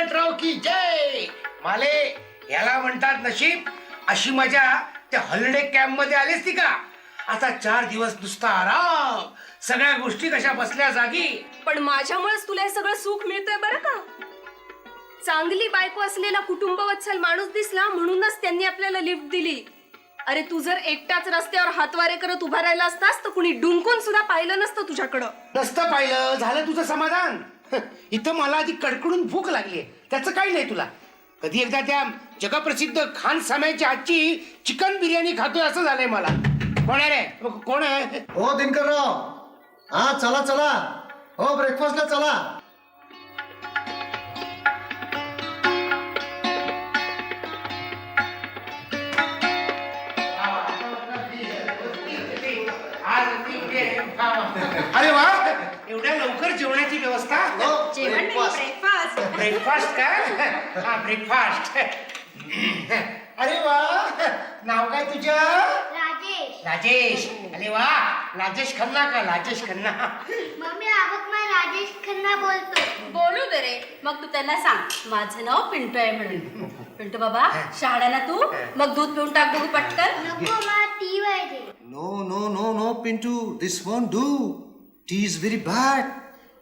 शेवटराव की जय. माले याला म्हणतात नशीब. अशी मजा त्या हॉलिडे कॅम्प मध्ये आलीस ती का? आता 4 दिवस नुसता आराम, सगळ्या गोष्टी कशा बसल्या जागी. पण माझ्यामुळेच तुला हे सगळं सुख मिळतंय बरं का. चांगली बायको असलेला कुटुंबवत्सल माणूस दिसला म्हणूनच त्यांनी आपल्याला लिफ्ट दिली. अरे तू जर एकटाच रस्त्यावर हातवारे करत उभा राहिला असतास तर कुणी डुंकून सुद्धा पाहिलं नसतं तुझ्याकडं. नसतं पाहिलं, झालं तुझं समाधान. इथं मला आधी कडकडून भूक लागली, त्याचं काही नाही तुला. कधी एकदा त्या जगप्रसिद्ध खान साम्याची आजची चिकन बिर्याणी खातोय असं झालंय मला. कोण आहे रे? कोण आहे? हो दिनकरराव. हा चला चला, हो ब्रेकफास्टला चला. अरे वा, एवढ्या लवकर जेवणाची व्यवस्था. ब्रेकफास्ट. ब्रेकफास्ट का? हा ब्रेकफास्ट. अरे वा, नाव काय तुझं? राजेश. राजेश. अरे वा, राजेश खन्ना का? राजेश खन्ना. मम्मी आवक मैं राजेश खन्ना बोलतो. बोलू दे रे. मग तू त्यांना सांग माझं नाव पिंटू आहे म्हणून. पिंटू बाबा शहाणा ना तू. मग दूध पिऊन टाक बघू पटकन. नको मला टी पाहिजे. No no no no Pintu, this won't do. Tea is very bad.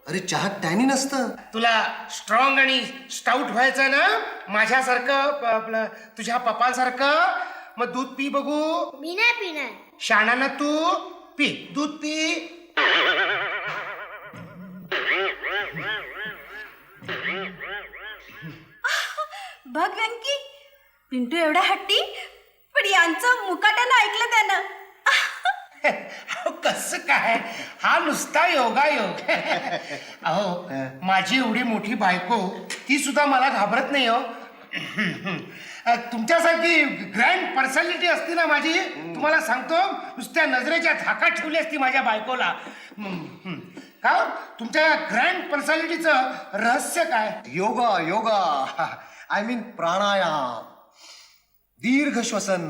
अरे चहात टॅनिन असतं. तुला स्ट्रॉंग आणि स्टाउट व्हायचं ना माझ्यासारखं, आपलं तुझ्या पप्पांसारखं. मग दूध पी बघू. मी नाही पिणार. शाणानं तू पी, दूध पी. बघ व्यंकी, पिंटू एवढा हट्टी, पण यांचं मुकाट्यानं ऐकलं त्यानं. अहो, कसं काय, हा नुसता योगायोग. अहो माझी एवढी मोठी बायको ती सुद्धा मला घाबरत नाही हो. तुमच्यासारखी ग्रँड पर्सनॅलिटी असती ना माझी, तुम्हाला सांगतो नुसत्या नजरेच्या धाकात ठेवली असती माझ्या बायकोला. का तुमच्या ग्रँड पर्सनॅलिटीचं रहस्य काय? योगा योगा, आय मीन प्राणायाम, दीर्घ श्वसन,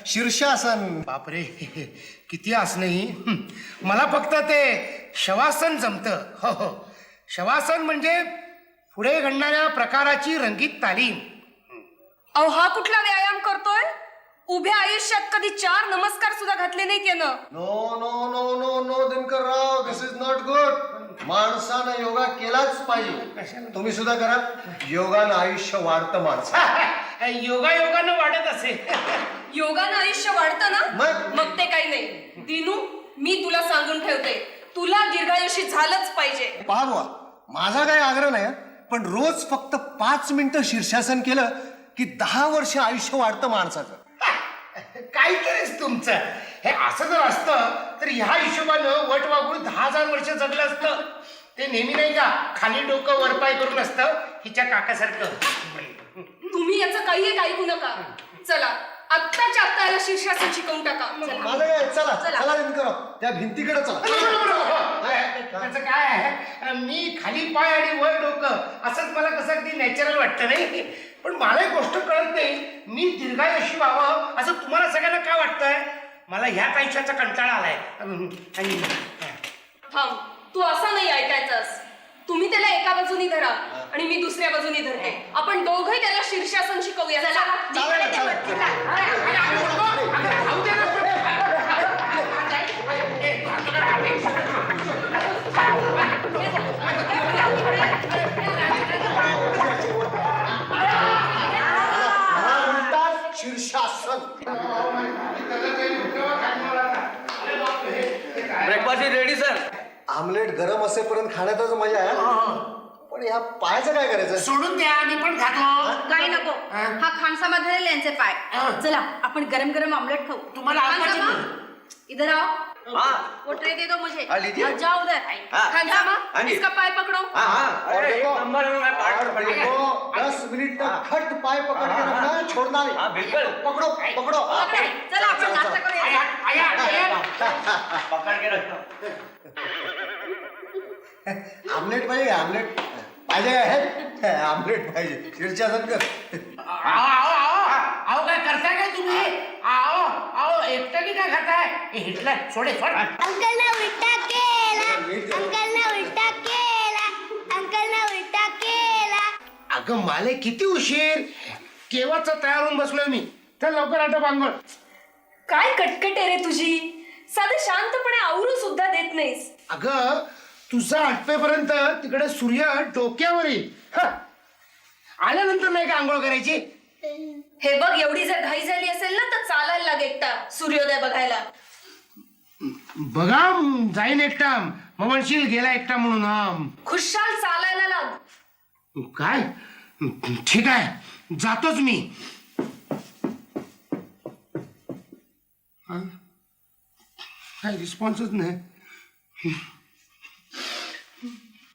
शीर्षासन. बापरे, किती आसनही. मला फक्त ते शवासन जमतं. हो हो, शवासन म्हणजे पुढे घडणाऱ्या प्रकाराची रंगीत तालीम. अहो हा कुठला व्यायाम करतोय? उभ्या आयुष्यात कधी 4 नमस्कार सुद्धा घातले नाही त्यानं. No no no no no Dinkarrao, this is not good. माणसानं योगा केलाच पाहिजे. तुम्ही सुद्धा करा. योगानं आयुष्य वाढतं माणसं. योगायोगानं वाढत असेल. योगानं आयुष्य वाढतं ना? मग? मग ते काही नाही. दिनू, मी तुला सांगून ठेवते, तुला दीर्घायुषी झालंच पाहिजे. पहा बुवा, माझा काही आग्रह नाही, पण रोज फक्त 5 मिनिटं शीर्षासन केलं की 10 वर्ष आयुष्य वाढतं माणसाचं. काहीतरीच तुमचं. हे असं जर असतं तर ह्या हिशोबानं वट वागून 10,000 वर्ष जगलं असतं. ते नेहमी नाही का खाली डोकं वरपाय करून असतं हिच्या काकासारखं. तुम्ही याचं काही ऐकू नका. चला आत्ताच्या आत्ता याला शीर्षासन शिकवून टाका. माझं काय, चला चला दिनकरराव, त्या भिंतीकडे चला. त्याचं काय आहे, मी खाली पाय आणि वर डोकं असंच मला कसं अगदी नॅचरल वाटतं नाही. पण मला एक गोष्ट कळत नाही, मी दीर्घायुषी व्हावं असं तुम्हाला सगळ्यांना काय वाटतंय? मला ह्याच आयुष्याचा कंटाळा आलाय. आणि थांब, तू असं नाही ऐकायचंस. तुम्ही त्याला एका बाजूनी धरा आणि मी दुसऱ्या बाजूनी धरते. आपण दोघंही त्याला शीर्षासन शिकवूया. शीर्षासन. Breakfast is ready sir. Omelette गरम असेपर्यंत खाण्यातच मजा आहे. पण ह्या पायाचं काय करायचं? सोडून द्या, मी पण खातो. काही नको. हा खानसामध्ये यांचे पाय. चला आपण गरम गरम ऑमलेट खाऊ. तुम्हाला आवडतं ना? इधर आओ. हाँ वो ट्रे दे दो मुझे. हाँ, लीजिए. और जाओ उधर. हाँ. खानसामा, हाँ जी. इसका पाय पकड़ो. हाँ हाँ, और अरे एक देखो, नंबर में मैं पार्ट और पकड़ लिया. देखो, 10 मिनिट तक खट पाय पकड़ के रखना है, छोड़ना नहीं. हाँ बिल्कुल. पकड़ो पकड़ो. चला आपण नाश्ता करूया. पकड़ के रखो. आमलेट पाहिजे, आमलेट पाहिजे आहे. आमलेट पाहिजे. शीर्षासन कर. आओ काय करताय काय तुम्ही? आओ आओ, एकट्याने काय खाताय? हिटलर सोडे सोड. अंकलने उलटा केला. अंकलने उलटा केला. अंकलने उलटा केला. अगं माले किती उशीर केव्हाचा तयार होऊन बसलोय मी. चल लवकर आटप आंघोळ. काय कटकट आहे रे तुझी. साधं शांतपणे आवरू सुद्धा देत नाहीस. अगं तुझा आटपेपर्यंत तिकडे सूर्य डोक्यावर येईल. हं. आल्यानंतर नाही का आंघोळ करायची. हे बघ, एवढी जर घाई झाली असेल ना तर चालायला लाग एकटा सूर्योदय बघायला. बघा जाईन एकटा मग म्हणशील गेला एकटा म्हणून. हा. खुशाल चालायला लाग. काय ठीक आहे जातोच मी. हा? काय रिस्पॉन्सच नाही.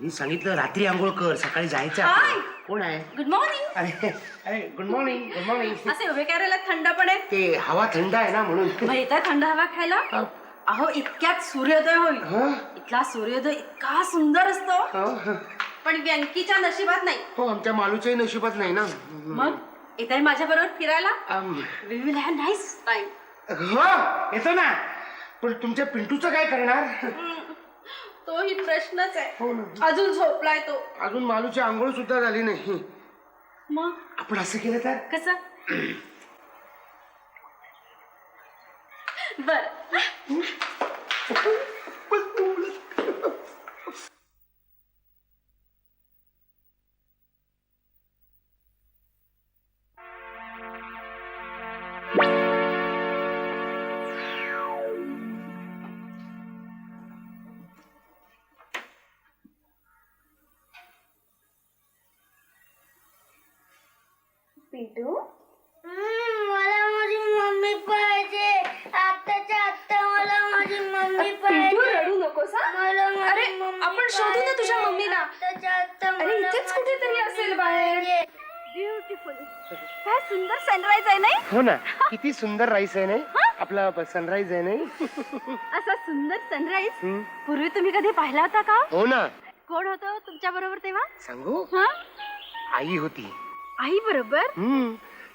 मी सांगितलं रात्री आंघोळ कर सकाळी जायचं आहे हाय. आपल्याला. कोण आहे. Good morning. अरे अरे गुड मॉर्निंग गुड मॉर्निंग. असे उभे करायला थंड पडेल. ते हवा थंड आहे ना म्हणून. मग येतात थंड हवा खायला. अहो इतक्यात सूर्योदय होईल. हं? इथला सूर्योदय इतका सुंदर असतो हं? पण व्यंकीच्या नशिबात नाही. हो आमच्या मालूच्याही नशिबात नाही ना. मग येताय माझ्या बरोबर फिरायला. Um, we will have nice time. हो येतो ना. पण तुमच्या पिंटूचं काय करणार. तोही प्रश्नच हो आहे. ना. अजून झोपलाय तो. अजून मालूची आंघोळ सुद्धा झाली नाही. मग आपण असं केलं तर. कसं बर. पिंटू, मला माझी मम्मी पाहिजे. आत्ताच्या आत्ता मला माझी मम्मी पिंटू पाहिजे. रडू नकोस हा. मला माझी अरे मम्मी आपण शोधू ना तुझ्या पाहिजे. मम्मीला. आत्ताच्या आत्ता अरे मला इथेच माझी कुठेतरी मम्मी असेल बाहेर. पाहिजे. ब्युटिफुल. काय सुंदर सनराईज आहे नाही. हो ना किती सुंदर राईस आहे नाही. आपला सनराईज आहे नाही. असा सुंदर सनराईज पूर्वी तुम्ही कधी पाहिला होता का. हो ना. कोण होतं तुमच्या बरोबर तेव्हा. सांगू हा आई होती. आई बरोबर.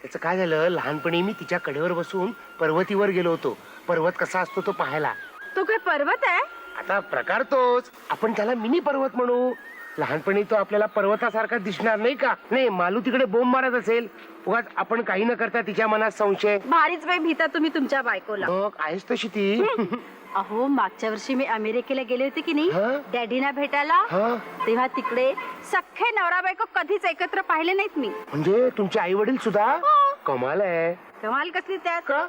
त्याचं काय झालं लहानपणी मी तिच्या कडेवर बसून पर्वतीवर गेलो होतो. पर्वत कसा असतो तो पाहायला. तो काय पर्वत आहे. आता प्रकार तोच. आपण त्याला मिनी पर्वत म्हणू. लहानपणी तो आपल्याला पर्वतासारखा दिसणार नाही का. नाही मालू तिकडे बोंब मारत असेल उगाच आपण काही न करता तिच्या मनात संशय. भारीच बाई भीता तुम्ही तुमच्या बायकोला. मग आहेस तशी ती. अहो मागच्या वर्षी मी अमेरिकेला गेले होते की नाही हा? डॅडीना भेटायला. हा? तेव्हा तिकडे सख्खे नवरा बायको कधीच एकत्र पाहिले नाहीत मी. म्हणजे तुमचे आई वडील सुद्धा. कमाल आहे. कमाल कसली त्यात. का?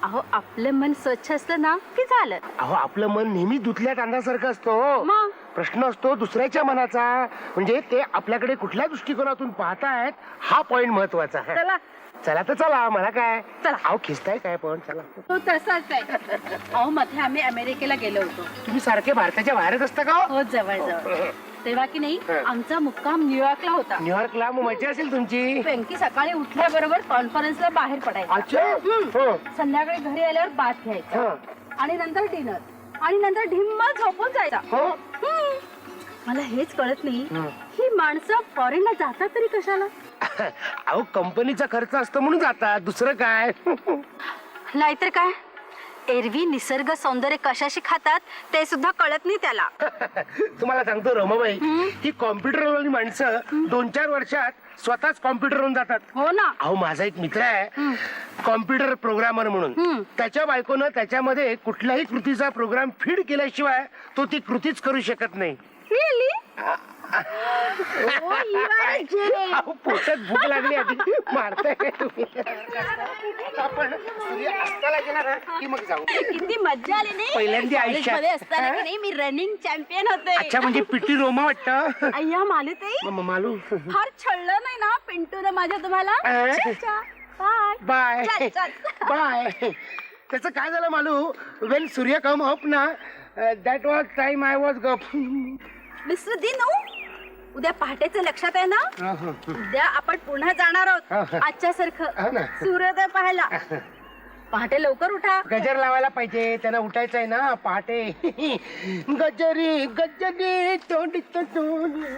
अहो आपलं मन स्वच्छ असलं ना की झालं. अहो आपलं मन नेहमी धुतल्या तांदळासारखं असतो. मग? प्रश्न असतो दुसऱ्याच्या मनाचा. म्हणजे ते आपल्याकडे कुठल्या दृष्टिकोनातून पाहतायत हा पॉइंट महत्वाचा आहे. चला चला तर चला मला काय. चला. अहो खिस्ताय काय पण चला. तो तसाच आहे. अहो मध्ये आम्ही अमेरिकेला गेलो होतो. तुम्ही सारखे भारताच्या बाहेरच असता का. हो जवळ जवळ. तेव्हा की नाही आमचा मुक्काम न्यूयॉर्कला होता. न्यूयॉर्कला मग मजा असेल तुमची. व्यंकी सकाळी उठल्याबरोबर कॉन्फरन्सला बाहेर पडायचा. अच्छा. हो. संध्याकाळी घरी आल्यावर बाथ घ्यायचा हा. आणि नंतर डिनर आणि नंतर ढिम्म झोपून जायचा. हो. मला हेच कळत नाही ही माणसं फॉरेनला जातात तरी कशाला. अहो कंपनीचा खर्च असतो म्हणून जातात. दुसरं काय. नाहीतर काय. एरवी निसर्ग सौंदर्य कशाशी खातात ते सुद्धा कळत नाही त्याला. तुम्हाला सांगतो रमाबाई ही कॉम्प्युटरवाली माणसं 2-4 वर्षात स्वतःच कॉम्प्युटर होऊन जातात. हो ना. अहो माझा एक मित्र आहे कॉम्प्युटर प्रोग्रामर म्हणून. त्याच्या बायकोनं त्याच्यामध्ये कुठल्याही कृतीचा प्रोग्राम फीड केल्याशिवाय तो ती कृतीच करू शकत नाही. Really? Oh, you are a genius. अहो पोटात भूक लागली आधी मारताय काय तुम्ही. आपण सूर्य अस्ताला गेला ना की मग जाऊ. किती मज्जा आली नाही. पहिल्यांदा आयुष्यात. कॉलेजमध्ये असताना की नाही मी रनिंग चॅम्पियन होते. अच्छा म्हणजे पिटी रोमा वाटतं. अय्या मालूताई मालू. फार छळलं नाही ना पिंटून माझ्या तुम्हाला. बाय बाय चल, चल. बाय. त्याचं काय झालं मालू वेन सूर्य कम अप ना that was time I was गप. मिस्टर दिनू उद्या पहाटेचं लक्षात आहे ना. उद्या आपण पुन्हा जाणार आहोत आजच्या हा सारखं ना. सूर्योदय पाहायला. पहाटे लवकर उठा. गजर लावायला पाहिजे त्यांना उठायचं आहे ना पहाटे. गजरी गजरी तोंडी तोंडी.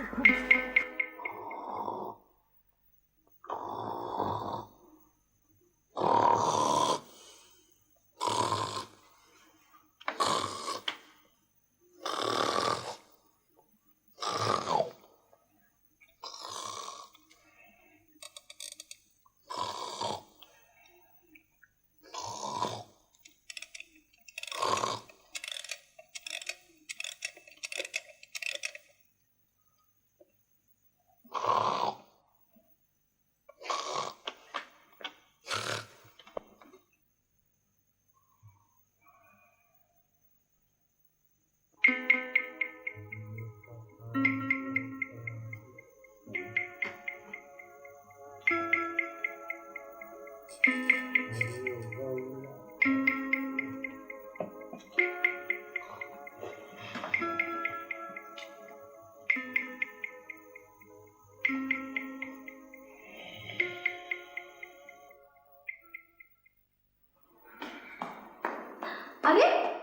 अरे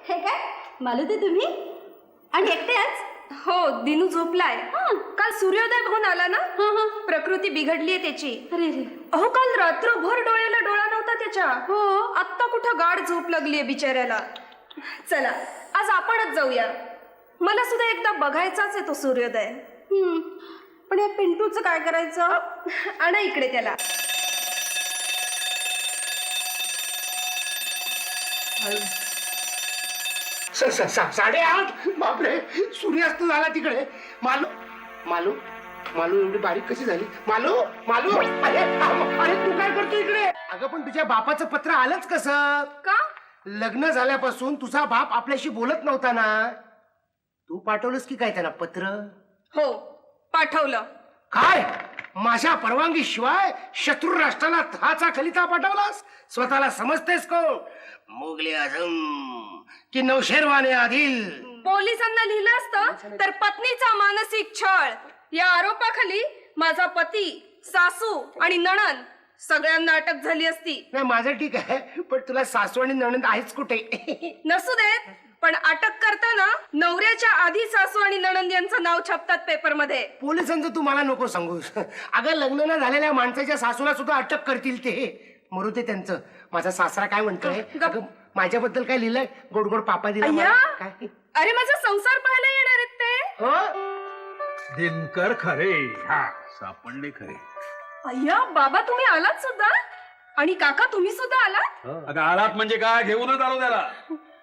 हे काय मालू ते तुम्ही आणि एकटेच हो दिनू झोपलाय काल सूर्योदय बघून आला ना प्रकृती बिघडलीये त्याची अरे रे अहो काल रात्रभर डोळ्याला डोळा नव्हता त्याच्या हो आत्ता कुठं गाढ झोप लागलीये बिचाऱ्याला. चला आज आपणच जाऊया, मला सुद्धा एकदा बघायचाच आहे तो सूर्योदय. पण या पिंटूचं काय करायचं? आणा इकडे त्याला. साडेआठ बापरे, सूर्यास्त झाला तिकडे. मालू मालू मालू एवढी बारीक कशी झाली? मालू मालू अरे अरे तू काय करतो इकडे? अगं पण तुझ्या बापाचं पत्र आलंच कसं? का? लग्न झाल्यापासून तुझा बाप आपल्याशी बोलत नव्हता ना, तू पाठवलंस की काय त्यांना पत्र? हो पाठवलं. काय माझ्या परवानगी शिवाय शत्रू राष्ट्राला तहाचा खलिता पाठवलास? स्वतःला समजतेस कोण? मुगले आझम की नौशेरवाने आदिल? पोलिसांना लिहिलं असतं तर पत्नीचा मानसिक छळ या आरोपाखाली माझा पती, सासू आणि नणंद सगळ्यांना अटक झाली असती. नाही माझं ठीक आहे, पण तुला सासू आणि नणंद आहेच कुठे? नसू देत, पण अटक करताना नवऱ्याच्या आधी सासू आणि नणंद यांचं नाव छापतात पेपर मध्ये. पोलिसांचं तू मला नको सांगूस. अगं लग्न न झालेल्या माणसाच्या सासूला सुद्धा अटक करतील ते. मरू ते त्यांचं. माझा सासरा काय म्हणतोय? अगं माझ्याबद्दल काय लिहिलंय? गोड गोड पापा दिला मला. अय्या! काय? अरे माझा संसार पाहायला येणार आहेत ते. हो? दिनकर खरे. हा सापडले खरे. अय्या बाबा तुम्ही आलात सुद्धा, आणि काका तुम्ही सुद्धा आलात. अगं आलात म्हणजे काय? घेऊनच आलो त्याला.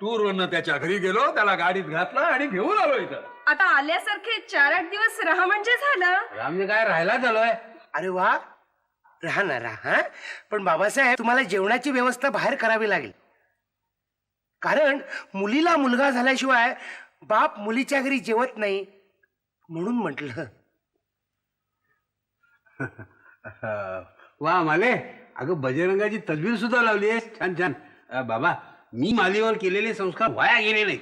टूर वरनं त्याच्या घरी गेलो, त्याला गाडीत घातलं आणि घेऊन आलो इथं. आता आल्यासारखे 4-8 दिवस राहा म्हणजे झालं. आम्ही काय राहायला झालोय? अरे वा, राहा ना राहा. पण बाबासाहेब तुम्हाला जेवणाची व्यवस्था बाहेर करावी लागेल, कारण मुलीला मुलगा झाल्याशिवाय बाप मुलीच्या घरी जेवत नाही म्हणून म्हटलं. वा माले, अगं बजरंगाची तलवीर सुद्धा लावली आहे. छान छान. बाबा मी मालीवर केलेले संस्कार वाया गेले नाहीत.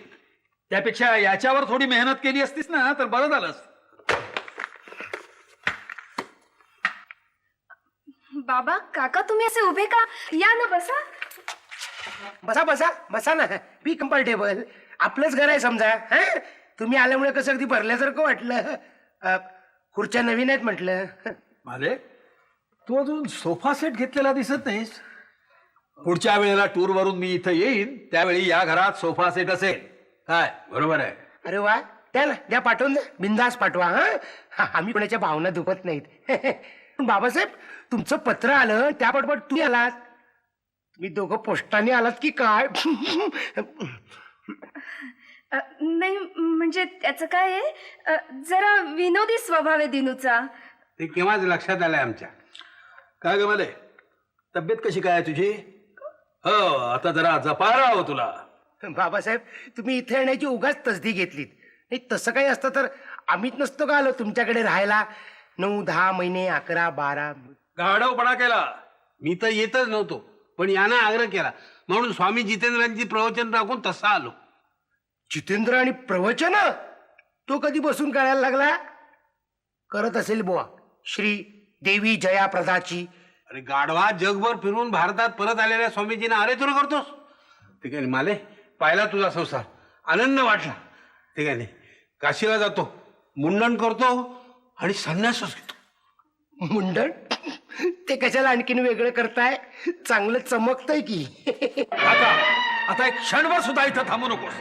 त्यापेक्षा याच्यावर थोडी मेहनत केली असतीस ना तर बरं झालं असतं. बाबा काका तुम्ही असे उभे का? या ना बसा. बसा बसा बसा ना, बी कम्फर्टेबल. आपलंच घर आहे समजा. हा तुम्ही आल्यामुळे कसं अगदी भरल्यासारखं वाटलं. खुर्च्या नवीन आहेत म्हटलं. माले, तू अजून सोफा सेट घेतलेला दिसत नाहीस. पुढच्या वेळेला टूर वरून मी इथं येईन त्यावेळी या घरात सोफा सेट असेल. काय बरोबर आहे? अरे वा, द्या ना, द्या, पाठवून द्या. बिंदास पाठवा. हा आम्ही कोणाच्या भावना दुखत नाहीत. पण बाबासाहेब तुमचं पत्र आलं त्यापटपट तुम्ही आलात. तुम्ही दोघं पोस्टाने आलात की काय? नाही म्हणजे त्याचं काय आहे, जरा विनोदी स्वभाव आहे दिनूचा. ते केव्हाच लक्षात आलंय आमच्या. काय ग माले, तब्येत कशी काय आहे तुझी? हो आता जरा जपारा हो तुला. बाबासाहेब तुम्ही इथे येण्याची उगाच तसदी घेतलीत. नाही तसं काही असतं तर आम्हीच नसतो का आलो तुमच्याकडे राहायला. 9-10 महिने 11-12. गाढवपणा केला. मी तर येतच नव्हतो, पण यानं आग्रह केला म्हणून स्वामी जितेंद्रांची प्रवचन राखून तसा आलो. जितेंद्र आणि प्रवचन तो कधी बसून करायला लागला? करत असेल बुवा श्री देवी जयाप्रदाची. अरे गाढवा जगभर फिरून भारतात परत आलेल्या स्वामीजींना अरे तुला करतोस. ठीक आहे माले, पाहिला तुझा संसार, आनंद वाटला. ठीक आहे, काशीला जातो, मुंडन करतो आणि संन्यासच घेतो. मुंडन? ते कशाला आणखीन वेगळं करताय? चांगलं चमकतंय की. आता एक क्षणभर सुद्धा इथं थांबू नकोस.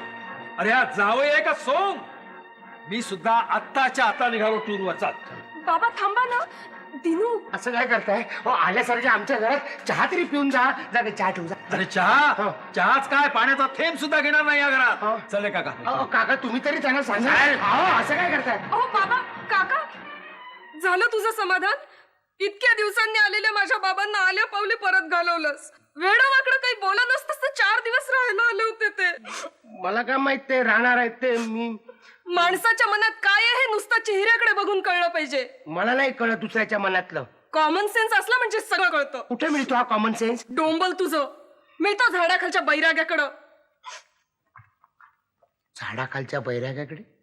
अरे हा जावई आहे का सोंग? मी सुद्धा आत्ताच्या आता निघालो टूरवर. चाल. बाबा थांबा ना. दिनू असं काय करताय? आल्यासारख्या आमच्या घरात चहा तरी पिऊन जा. जा ग, चहा ठेवू जा. अरे चहा? चहाच काय, पाण्याचा थेंब सुद्धा घेणार नाही या घरात. चल रे काका. काका तुम्ही तरी त्यांना सांगा. असं काय करताय? अहो बाबा काका, झालं तुझं समाधान? इतक्या दिवसांनी आलेल्या माझ्या बाबांना आल्या पावले परत घालवलंस. वेडं वाकडं काही बोला नसतंस तर 4 दिवस राहायला आले होते ते. मला काय माहित ते राहणार आहेत ते. मी माणसाच्या मनात काय आहे हे नुसतं चेहऱ्याकडे बघून कळलं पाहिजे. मला नाही कळत दुसऱ्याच्या मनातलं. कॉमन सेन्स असला म्हणजे सगळं कळतं. कुठे मिळतो हा कॉमन सेन्स? डोंबल तुझं मिळतो झाडाखालच्या बैराग्याकडं. झाडाखालच्या बैराग्याकडे?